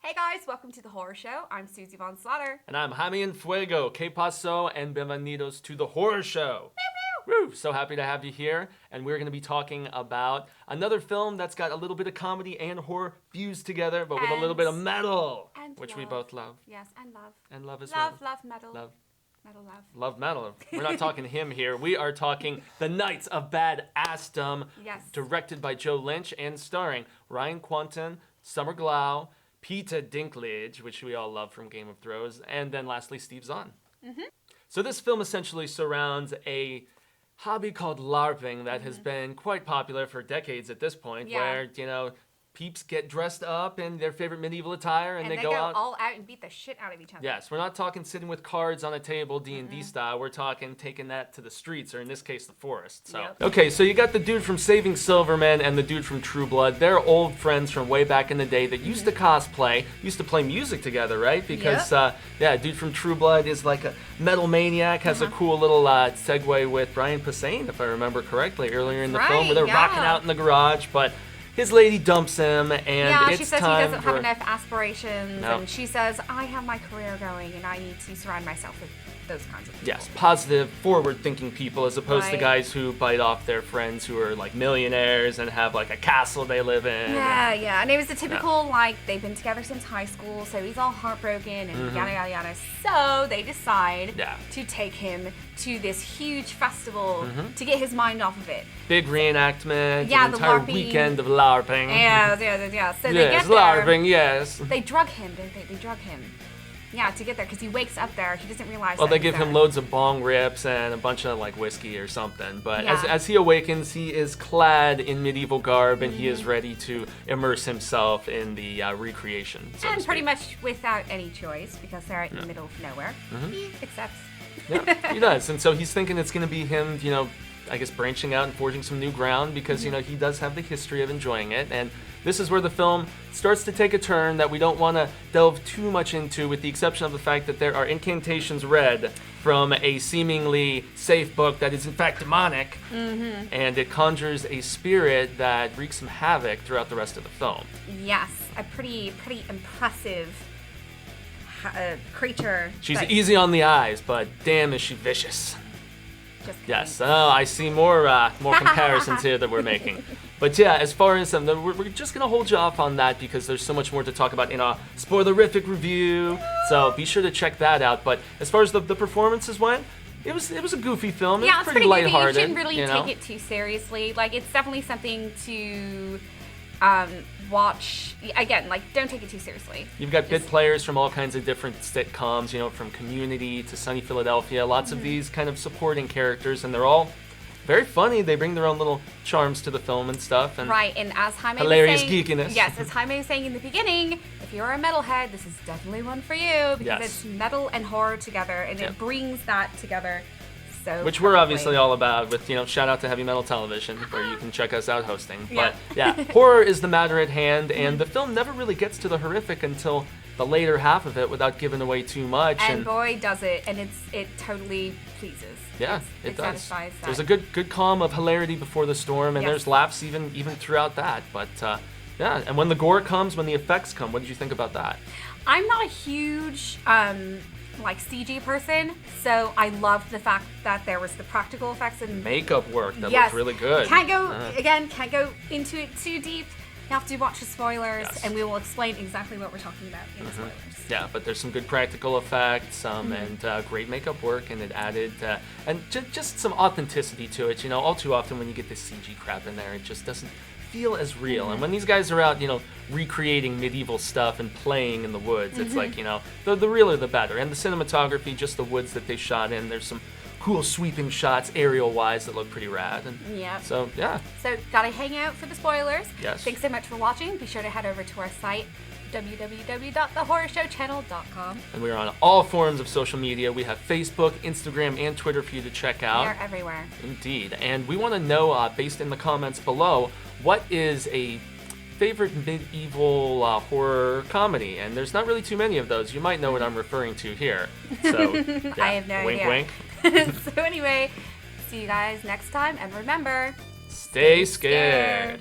Hey guys, welcome to the horror show. I'm Susie Von Slaughter. And I'm Jaime and Fuego. Que paso and bienvenidos to the horror show. Woo! So happy to have you here. And we're going to be talking about another film that's got a little bit of comedy and horror fused together, but with a little bit of metal, which we both love. Yes, and love. And love as well. Love metal. Love. Metal, love. Love metal. We're not talking him here. We are talking The Knights of Badassdom, Yes. directed by Joe Lynch and starring Ryan Quanten, Summer Glau, Peter Dinklage, which we all love from Game of Thrones, and then lastly Steve Zahn. Mm-hmm. So this film essentially surrounds a hobby called LARPing that has been quite popular for decades at this point, where, peeps get dressed up in their favorite medieval attire and they go out all out and beat the shit out of each other. Yes, we're not talking sitting with cards on a table D&D style. We're talking taking that to the streets, or in this case, the forest. So, Okay, so you got the dude from Saving Silverman and the dude from True Blood. They're old friends from way back in the day that used to cosplay, used to play music together, right? Because, dude from True Blood is like a metal maniac, has a cool little segue with Brian Posehn, if I remember correctly, earlier in the film, where they're rocking out in the garage, but his lady dumps him, and she says he doesn't have enough aspirations, No. and she says, I have my career going, and I need to surround myself with those kinds of people. Yes, positive, forward-thinking people, as opposed to Right. guys who bite off their friends who are like millionaires and have like a castle they live in. Yeah, and it was the typical, like, they've been together since high school, so he's all heartbroken, and yada, yada, yada. So they decide to take him to this huge festival to get his mind off of it. Big reenactment, Yeah, an the entire LARPing. weekend of LARPing. Yeah. So they Yes, get there. LARPing, yes. They drug him, don't they? They drug him. Yeah, to get there, because he wakes up there. He doesn't realize Well, that they he's give him there. loads of bong rips and a bunch of like whiskey or something. But Yeah. as he awakens, he is clad in medieval garb and he is ready to immerse himself in the recreation. So to And pretty speak. much without any choice, because they're out in the middle of nowhere. He accepts. Yeah, he does. And so he's thinking it's going to be him, I guess branching out and forging some new ground because, he does have the history of enjoying it. And this is where the film starts to take a turn that we don't want to delve too much into, with the exception of the fact that there are incantations read from a seemingly safe book that is in fact demonic. And it conjures a spirit that wreaks some havoc throughout the rest of the film. Yes, a pretty impressive creature. She's that- easy on the eyes, but damn is she vicious. Just kidding. Yes, I see more comparisons here that we're making. But yeah, as far as we're just gonna hold you off on that because there's so much more to talk about in our spoilerific review. So be sure to check that out. But as far as the performances went, it was a goofy film. Yeah, It was it's pretty pretty goofy. lighthearted. You shouldn't really take it too seriously. Like, it's definitely something to watch. Again, like, don't take it too seriously. You've got bit players from all kinds of different sitcoms, from Community to Sunny Philadelphia. Lots of these kind of supporting characters, and they're all very funny. They bring their own little charms to the film and stuff. And Right, and as Jaime hilarious was saying, geekiness. Yes, as Jaime was saying in the beginning, if you're a metalhead, this is definitely one for you because Yes. it's metal and horror together, and Yep. it brings that together so Which we're perfectly. obviously all about with, shout out to Heavy Metal Television, where you can check us out hosting. Yeah. But yeah, horror is the matter at hand, and the film never really gets to the horrific until the later half of it without giving away too much. And boy, does it, and it totally pleases. Yeah, it does. satisfies that. There's a good calm of hilarity before the storm, and Yes. there's laughs even throughout that. But yeah, and when the gore comes, when the effects come, what did you think about that? I'm not a huge CG person, so I loved the fact that there was the practical effects and Makeup work that yes, looked really good. Can't go into it too deep. You have to watch the spoilers, Yes. and we will explain exactly what we're talking about in the spoilers. Yeah, but there's some good practical effects and great makeup work, and it added and just some authenticity to it. All too often when you get this CG crap in there, it just doesn't feel as real. And when these guys are out, recreating medieval stuff and playing in the woods, it's like, the realer the better. And the cinematography, just the woods that they shot in, there's some cool sweeping shots aerial-wise that look pretty rad. And Yeah. so, yeah. So, gotta hang out for the spoilers. Yes. Thanks so much for watching. Be sure to head over to our site, www.thehorrorshowchannel.com. And we're on all forms of social media. We have Facebook, Instagram, and Twitter for you to check out. We are everywhere. Indeed. And we want to know, based in the comments below, what is a favorite medieval horror comedy? And there's not really too many of those. You might know what I'm referring to here. So, yeah. I have no wink, idea. Wink. So anyway, see you guys next time, and remember, Stay scared.